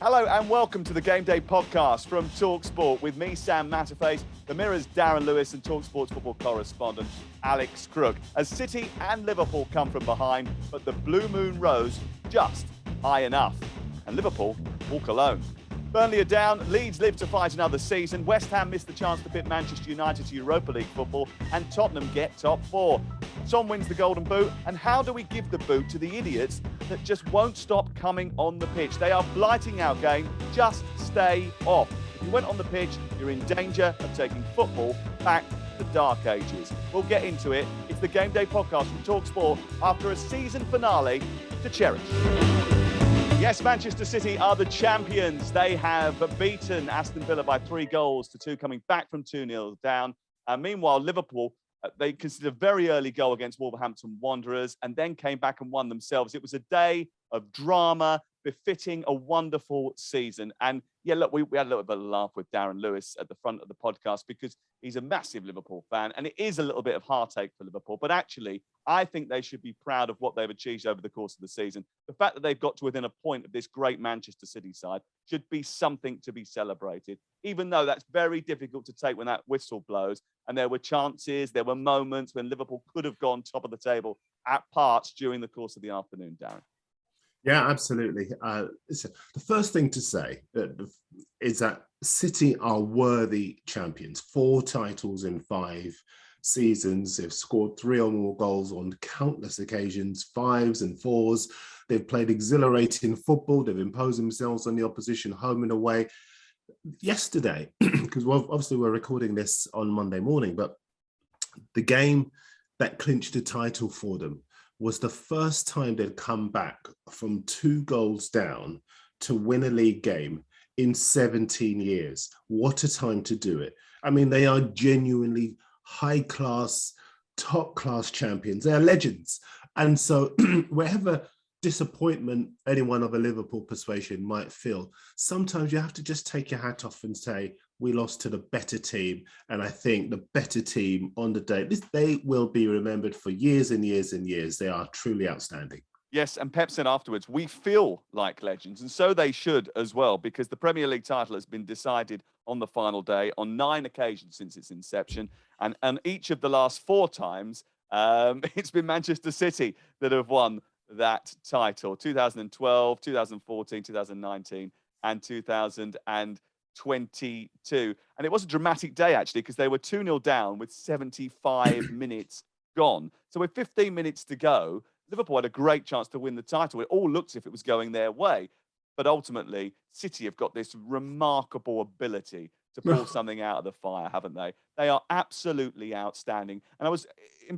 Hello and welcome to the Game Day podcast from talkSPORT with me, Sam Matterface, the Mirror's Darren Lewis and talkSPORT's football correspondent, Alex Crook. As City and Liverpool come from behind, but the blue moon rose just high enough. And Liverpool walk alone. Burnley are down, Leeds live to fight another season, West Ham missed the chance to bid Manchester United to Europa League football, and Tottenham get top four. Son wins the Golden Boot, and how do we give the boot to the idiots that just won't stop coming on the pitch? They are blighting our game, just stay off. If you went on the pitch, you're in danger of taking football back to the dark ages. We'll get into it. It's the Game Day podcast from talkSPORT after a season finale to cherish. Yes, Manchester City are the champions. They have beaten Aston Villa by 3-2, coming back from 2-0 down. Meanwhile, Liverpool, they conceded a very early goal against Wolverhampton Wanderers and then came back and won themselves. It was a day of drama, befitting a wonderful season. And yeah, look, we had a little bit of a laugh with Darren Lewis at the front of the podcast because he's a massive Liverpool fan and it is a little bit of heartache for Liverpool. But actually, I think they should be proud of what they've achieved over the course of the season. The fact that they've got to within a point of this great Manchester City side should be something to be celebrated, even though that's very difficult to take when that whistle blows. And there were chances, there were moments when Liverpool could have gone top of the table at parts during the course of the afternoon, Darren. Yeah, absolutely. Listen, the first thing to say is that City are worthy champions. 4 titles in 5 seasons. They've scored 3 or more goals on countless occasions, 5s and 4s. They've played exhilarating football. They've imposed themselves on the opposition home and away. Yesterday, because obviously we're recording this on Monday morning, but the game that clinched the title for them was the first time they'd come back from 2 goals down to win a league game in 17 years. What a time to do it. I mean, they are genuinely high-class, top-class champions. They are legends. And so wherever disappointment anyone of a Liverpool persuasion might feel, sometimes you have to just take your hat off and say, we lost to the better team. And I think the better team on the day, they will be remembered for years and years and years. They are truly outstanding. Yes, and Pep said afterwards, we feel like legends, and so they should as well, because the Premier League title has been decided on the final day on 9 occasions since its inception, and each of the last 4 times, it's been Manchester City that have won that title. 2012, 2014, 2019, and 2022. And it was a dramatic day, actually, because they were 2-0 down with 75 minutes gone. So with 15 minutes to go, Liverpool had a great chance to win the title. It all looked as if it was going their way. But ultimately, City have got this remarkable ability to pull something out of the fire, haven't they? They are absolutely outstanding. And I was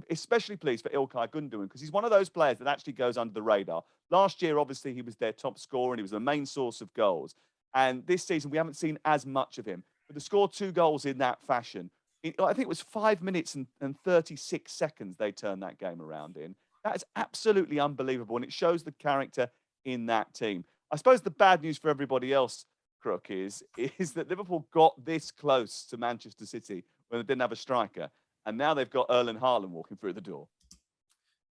especially pleased for İlkay Gündoğan because he's one of those players that actually goes under the radar. Last year, obviously, he was their top scorer and he was the main source of goals. And this season, we haven't seen as much of him. But to score 2 goals in that fashion, I think it was 5 minutes and 36 seconds they turned that game around in. That is absolutely unbelievable. And it shows the character in that team. I suppose the bad news for everybody else, Crook, is that Liverpool got this close to Manchester City when they didn't have a striker. And now they've got Erling Haaland walking through the door.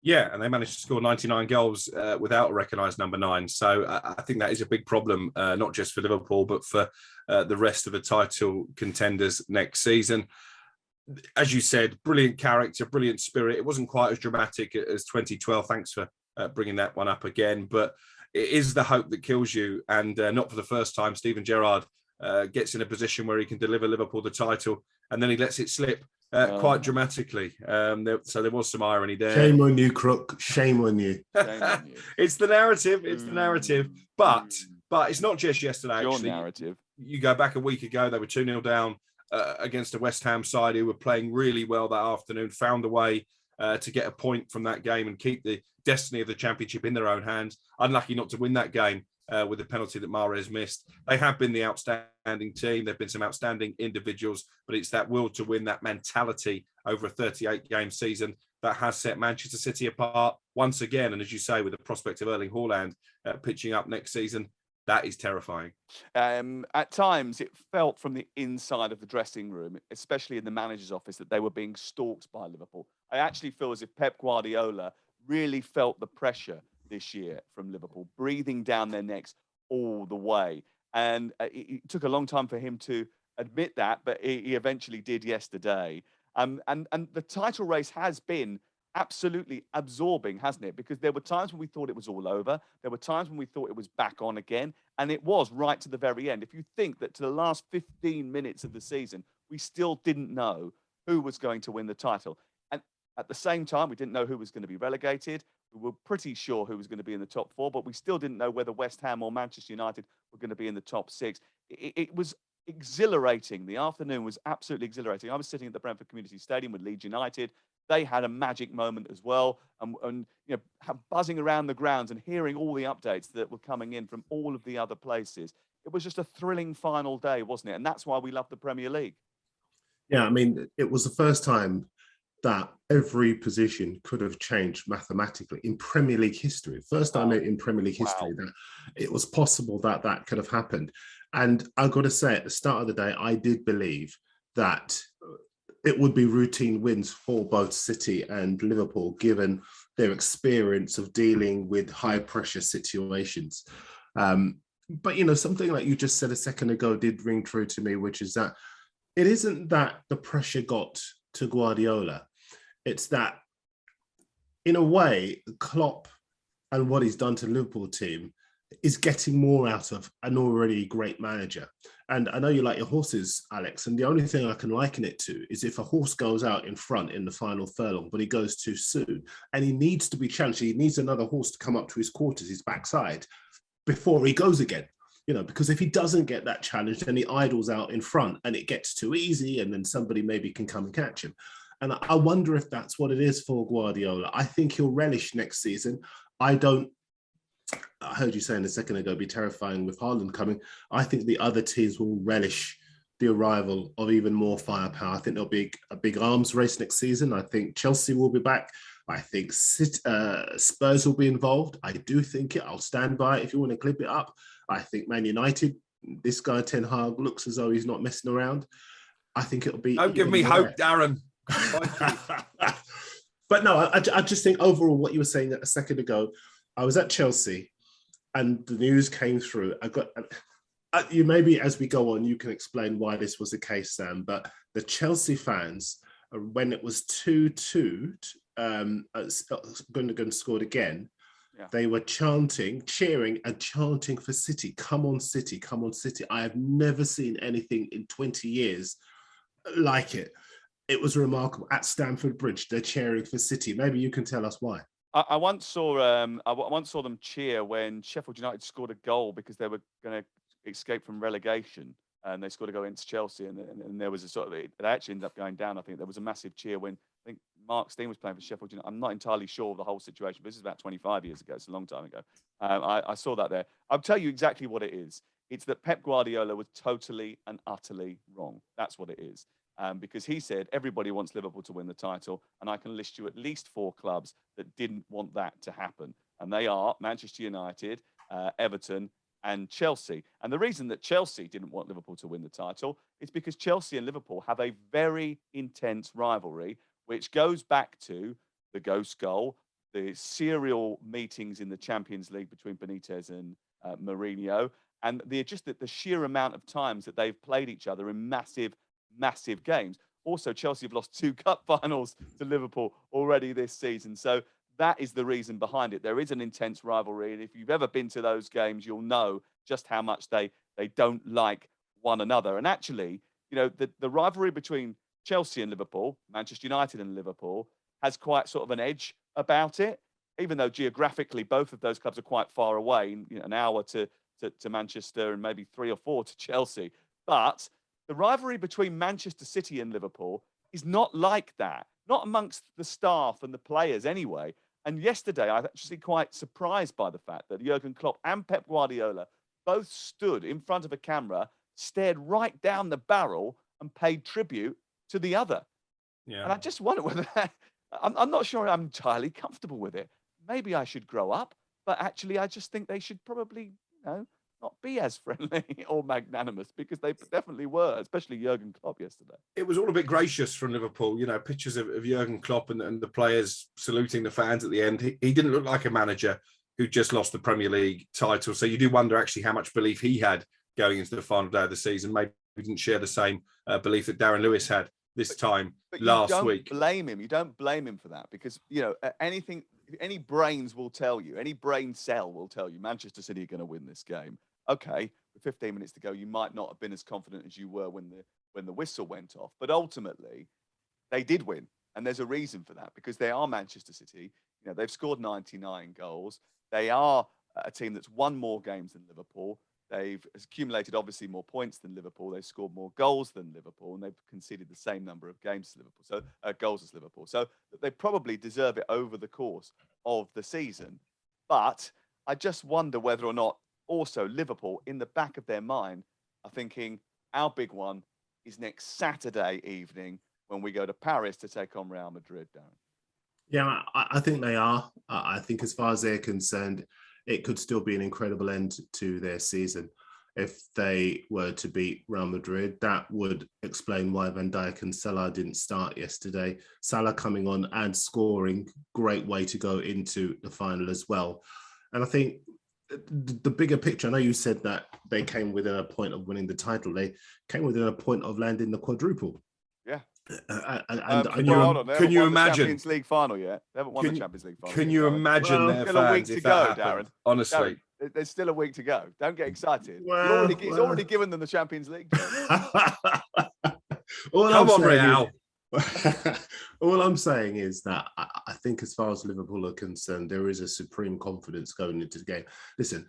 Yeah, and they managed to score 99 goals without a recognised number 9. So I think that is a big problem, not just for Liverpool, but for the rest of the title contenders next season. As you said, brilliant character, brilliant spirit. It wasn't quite as dramatic as 2012. Thanks for bringing that one up again. But it is the hope that kills you. And not for the first time, Steven Gerrard gets in a position where he can deliver Liverpool the title and then he lets it slip quite dramatically. So there was some irony there. Shame on you, Crook. Shame on you. Shame on you. It's the narrative. It's the narrative. But it's not just yesterday. Your actually. narrative. You go back a week ago, they were 2-0 down against a West Ham side who were playing really well that afternoon, found a way to get a point from that game and keep the destiny of the championship in their own hands. Unlucky not to win that game with the penalty that Mahrez missed. They have been the outstanding team. There've been some outstanding individuals, but it's that will to win, that mentality over a 38-game season that has set Manchester City apart once again. And as you say, with the prospect of Erling Haaland pitching up next season, that is terrifying. At times, it felt from the inside of the dressing room, especially in the manager's office, that they were being stalked by Liverpool. I actually feel as if Pep Guardiola really felt the pressure this year from Liverpool, breathing down their necks all the way. And it took a long time for him to admit that, but he eventually did yesterday. And the title race has been absolutely absorbing, hasn't it? Because there were times when we thought it was all over. There were times when we thought it was back on again. And it was right to the very end. If you think that to the last 15 minutes of the season, we still didn't know who was going to win the title. And at the same time, we didn't know who was going to be relegated. We were pretty sure who was going to be in the top four, but we still didn't know whether West Ham or Manchester United were going to be in the top six. It was exhilarating. The afternoon was absolutely exhilarating. I was sitting at the Brentford Community Stadium with Leeds United. They had a magic moment as well, and buzzing around the grounds and hearing all the updates that were coming in from all of the other places. It was just a thrilling final day, wasn't it? And that's why we love the Premier League. Yeah, I mean, it was the first time that every position could have changed mathematically in Premier League history. First time in Premier League history that it was possible that that could have happened. And I've got to say, at the start of the day, I did believe that it would be routine wins for both City and Liverpool, given their experience of dealing with high pressure situations. But, something like you just said a second ago did ring true to me, which is that it isn't that the pressure got to Guardiola. It's that, in a way, Klopp and what he's done to the Liverpool team is getting more out of an already great manager. And I know you like your horses, Alex, and the only thing I can liken it to is if a horse goes out in front in the final furlong, but he goes too soon, and he needs to be challenged. He needs another horse to come up to his quarters, his backside, before he goes again. Because if he doesn't get that challenge, then he idles out in front and it gets too easy, and then somebody maybe can come and catch him. And I wonder if that's what it is for Guardiola. I think he'll relish next season. I heard you saying a second ago, be terrifying with Haaland coming. I think the other teams will relish the arrival of even more firepower. I think there'll be a big arms race next season. I think Chelsea will be back. I think Spurs will be involved. I do think it. I'll stand by it if you want to clip it up. I think Man United, this guy Ten Hag looks as though he's not messing around. I think it'll be... Don't give me hope, Darren. But no, I just think overall what you were saying a second ago, I was at Chelsea and the news came through. You maybe as we go on, you can explain why this was the case, Sam, but the Chelsea fans, when it was 2-2, Gundogan scored again, they were cheering and chanting for City. Come on, City, come on, City. I have never seen anything in 20 years like it. It was remarkable. At Stamford Bridge, they're cheering for City. Maybe you can tell us why. I once saw them cheer when Sheffield United scored a goal because they were going to escape from relegation, and they scored a goal against Chelsea, and there was a sort of, it actually ended up going down. I think there was a massive cheer when I think Mark Steen was playing for Sheffield United. I'm not entirely sure of the whole situation, but this is about 25 years ago. It's a long time ago. I saw that there. I'll tell you exactly what it is. It's that Pep Guardiola was totally and utterly wrong. That's what it is. Because he said everybody wants Liverpool to win the title, and I can list you at least 4 clubs that didn't want that to happen. And they are Manchester United, Everton, and Chelsea. And the reason that Chelsea didn't want Liverpool to win the title is because Chelsea and Liverpool have a very intense rivalry, which goes back to the ghost goal, the serial meetings in the Champions League between Benitez and Mourinho, and the sheer amount of times that they've played each other in massive games. Also, Chelsea have lost 2 cup finals to Liverpool already this season. So that is the reason behind it. There is an intense rivalry. And if you've ever been to those games, you'll know just how much they don't like one another. And actually, the rivalry between Chelsea and Liverpool, Manchester United and Liverpool, has quite sort of an edge about it, even though geographically both of those clubs are quite far away, an hour to Manchester and maybe 3 or 4 to Chelsea. But the rivalry between Manchester City and Liverpool is not like that, not amongst the staff and the players anyway. And yesterday, I was actually quite surprised by the fact that Jurgen Klopp and Pep Guardiola both stood in front of a camera, stared right down the barrel and paid tribute to the other. Yeah. And I just wonder whether I'm not sure I'm entirely comfortable with it. Maybe I should grow up, but actually I just think they should probably, not be as friendly or magnanimous, because they definitely were, especially Jurgen Klopp yesterday. It was all a bit gracious from Liverpool, pictures of Jurgen Klopp and the players saluting the fans at the end. He didn't look like a manager who just lost the Premier League title. So you do wonder actually how much belief he had going into the final day of the season. Maybe we didn't share the same belief that Darren Lewis had this time last week. Blame him. You don't blame him for that, because anything, any brains will tell you, any brain cell will tell you Manchester City are going to win this game. Okay, with 15 minutes to go, you might not have been as confident as you were when the whistle went off, but ultimately they did win, and there's a reason for that, because they are Manchester City. They've scored 99 goals. They are a team that's won more games than Liverpool. They've accumulated obviously more points than Liverpool. They've scored more goals than Liverpool, and they've conceded the same number of goals as Liverpool. So they probably deserve it over the course of the season. But I just wonder whether or not also Liverpool, in the back of their mind, are thinking our big one is next Saturday evening when we go to Paris to take on Real Madrid, Darren. Yeah, I think they are. I think as far as they're concerned, it could still be an incredible end to their season. If they were to beat Real Madrid, that would explain why Van Dijk and Salah didn't start yesterday. Salah coming on and scoring, great way to go into the final as well. And I think the bigger picture, I know you said that they came within a point of winning the title. They came within a point of landing the quadruple. Yeah. Can you imagine? Champions League final yet? They haven't won the Champions League final. Can you imagine their still a week fans to if go, that happened? Darren. Honestly, Darren, there's still a week to go. Don't get excited. He's already given them the Champions League. Come on, Real. All I'm saying is that I think as far as Liverpool are concerned, there is a supreme confidence going into the game. Listen,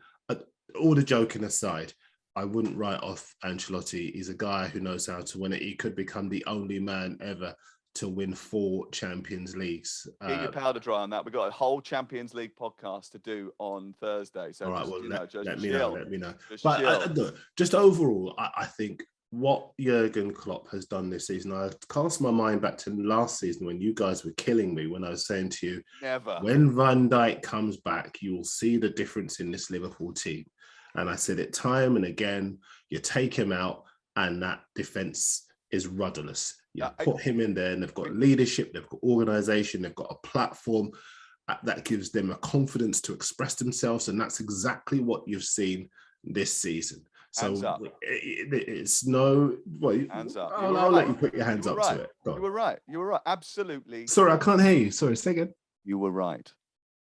all the joking aside, I wouldn't write off Ancelotti. He's a guy who knows how to win it. He could become the only man ever to win 4 Champions Leagues. Keep your powder dry on that. We've got a whole Champions League podcast to do on Thursday. So all right, well, let me know. But look, just overall, I think what Jurgen Klopp has done this season, I cast my mind back to last season when you guys were killing me when I was saying to you, when Van Dijk comes back, you will see the difference in this Liverpool team. And I said it time and again, you take him out and that defence is rudderless. You put him in there and they've got leadership, they've got organisation, they've got a platform that gives them a confidence to express themselves. And that's exactly what you've seen this season. So it's no... Well, hands up. I'll let you put your hands up to it. You were right. Absolutely. Sorry, I can't hear you. Sorry, say again. You were right.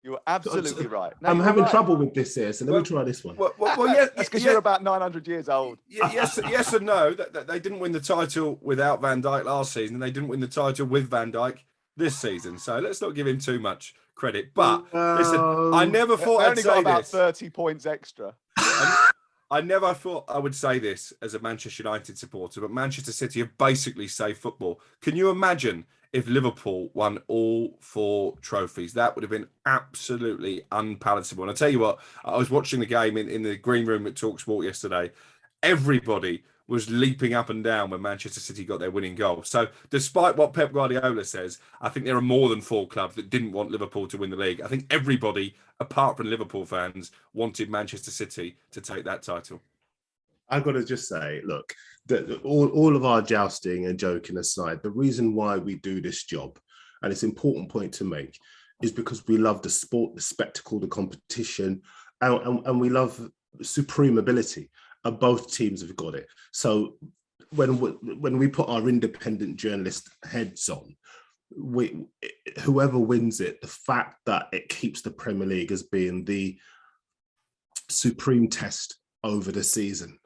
You were absolutely right. No, I'm having trouble with this here, so let me try this one. Well, yes, that's because you're about 900 years old. Yes and no. That they didn't win the title without Van Dijk last season, and they didn't win the title with Van Dijk this season. So let's not give him too much credit. But listen, I never thought I'd say this. They only got about 30 points extra. I never thought I would say this as a Manchester United supporter, but Manchester City have basically saved football. Can you imagine if Liverpool won all 4 trophies? That would have been absolutely unpalatable. And I tell you what, I was watching the game in the green room at talkSPORT yesterday. Everybody was leaping up and down when Manchester City got their winning goal. So despite what Pep Guardiola says, I think there are more than 4 clubs that didn't want Liverpool to win the league. I think everybody, apart from Liverpool fans, wanted Manchester City to take that title. I've got to just say, look, all of our jousting and joking aside, the reason why we do this job, and it's an important point to make, is because we love the sport, the spectacle, the competition, and we love supreme ability. And both teams have got it. So when we put our independent journalist heads on, whoever wins it, the fact that it keeps the Premier League as being the supreme test over the season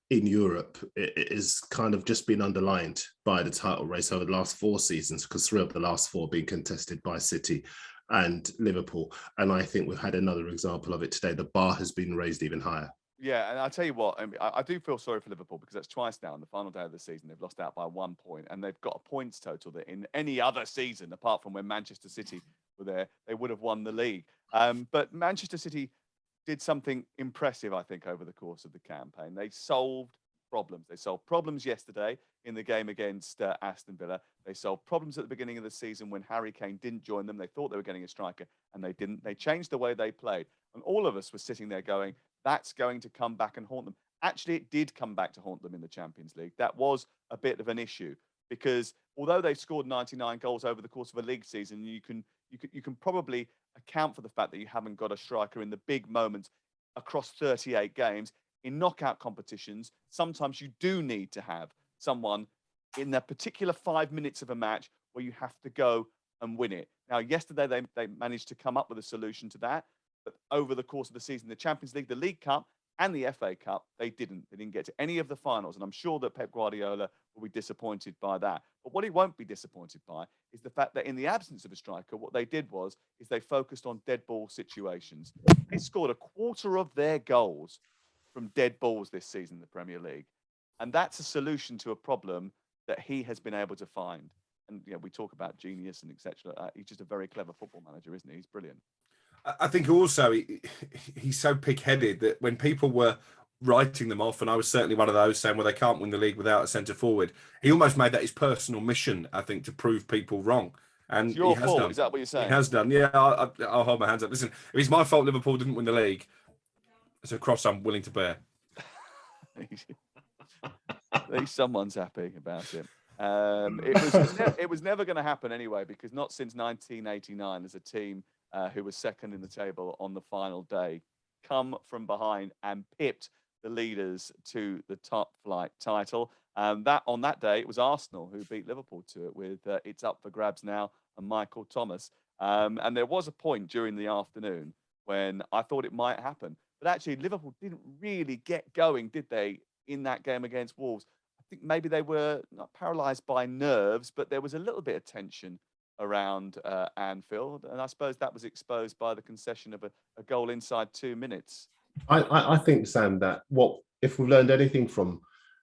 in Europe, it is kind of just been underlined by the title race over the last 4 seasons, because 3 of the last 4 being contested by City and Liverpool. And I think we've had another example of it today. The bar has been raised even higher. Yeah, and I'll tell you what, I do feel sorry for Liverpool, because that's twice now on the final day of the season. They've lost out by 1 point, and they've got a points total that in any other season, apart from when Manchester City were there, they would have won the league. But Manchester City did something impressive, I think, over the course of the campaign. They solved problems. They solved problems yesterday in the game against Aston Villa. They solved problems at the beginning of the season when Harry Kane didn't join them. They thought they were getting a striker, and they didn't. They changed the way they played. And all of us were sitting there going, that's going to come back and haunt them. Actually, it did come back to haunt them in the Champions League. That was a bit of an issue, because although they've scored 99 goals over the course of a league season, you can probably account for the fact that you haven't got a striker in the big moments across 38 games. in knockout competitions, sometimes you do need to have someone in the particular 5 minutes of a match where you have to go and win it. Now, yesterday they managed to come up with a solution to that, but over the course of the season, the Champions League, the League Cup, and the FA Cup, they didn't. They didn't get to any of the finals, and I'm sure that Pep Guardiola will be disappointed by that. But what he won't be disappointed by is the fact that in the absence of a striker, what they did is they focused on dead ball situations. They scored a quarter of their goals from dead balls this season in the Premier League, and that's a solution to a problem that he has been able to find. And we talk about genius and etc. He's just a very clever football manager, isn't he? He's brilliant. I think also he's so pig-headed that when people were writing them off, and I was certainly one of those saying, well, they can't win the league without a centre forward, he almost made that his personal mission, I think, to prove people wrong. And it's your he has fault. done. Is that what you're saying? He has done. Yeah, I'll hold my hands up. Listen, if it's my fault Liverpool didn't win the league, it's a cross I'm willing to bear. At least someone's happy about it. It was never going to happen anyway, because not since 1989 has a team who was second in the table on the final day come from behind and pipped the leaders to the top flight title. That on that day, it was Arsenal who beat Liverpool to it with It's Up for Grabs Now and Michael Thomas. And there was a point during the afternoon when I thought it might happen. But actually, Liverpool didn't really get going, did they, in that game against Wolves? I think maybe they were not paralysed by nerves, but there was a little bit of tension around Anfield. And I suppose that was exposed by the concession of a goal inside 2 minutes. I think, Sam, that if we've learned anything from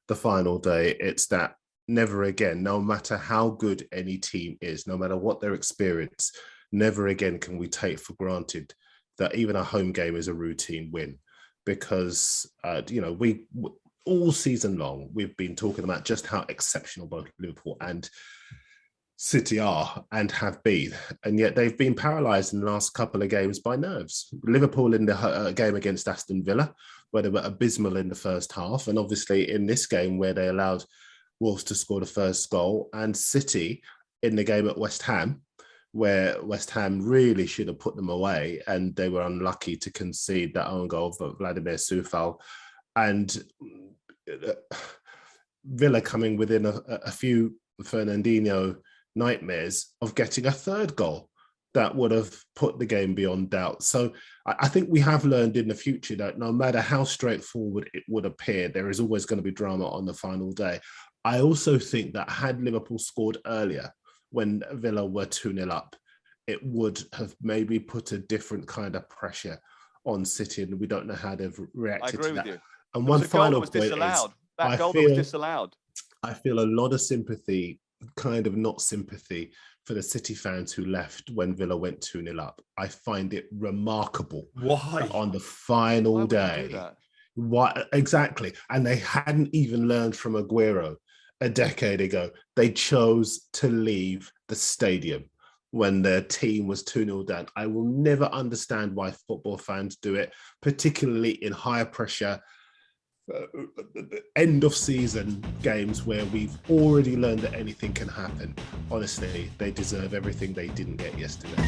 the final day, it's that never again, no matter how good any team is, no matter what their experience, never again can we take for granted that even a home game is a routine win. Because, we all season long, we've been talking about just how exceptional both Liverpool and City are and have been, and yet they've been paralysed in the last couple of games by nerves. Liverpool in the game against Aston Villa, where they were abysmal in the first half, and obviously in this game where they allowed Wolves to score the first goal, and City in the game at West Ham, where West Ham really should have put them away, and they were unlucky to concede that own goal for Vladimir Soufal, and Villa coming within a few Fernandinho nightmares of getting a third goal that would have put the game beyond doubt. So I think we have learned in the future that no matter how straightforward it would appear, there is always going to be drama on the final day. I also think that had Liverpool scored earlier when Villa were 2-0 up, it would have maybe put a different kind of pressure on City, and we don't know how they've reacted to that. I agree with you. And one final point is, that goal was disallowed. I feel a lot of sympathy, kind of not sympathy, for the City fans who left when Villa went 2-0 up. I find it remarkable. Why? On the final day. Why exactly? And they hadn't even learned from Aguero a decade ago. They chose to leave the stadium when their team was 2-0 down. I will never understand why football fans do it, particularly in higher pressure end of season games where we've already learned that anything can happen. Honestly, they deserve everything they didn't get yesterday.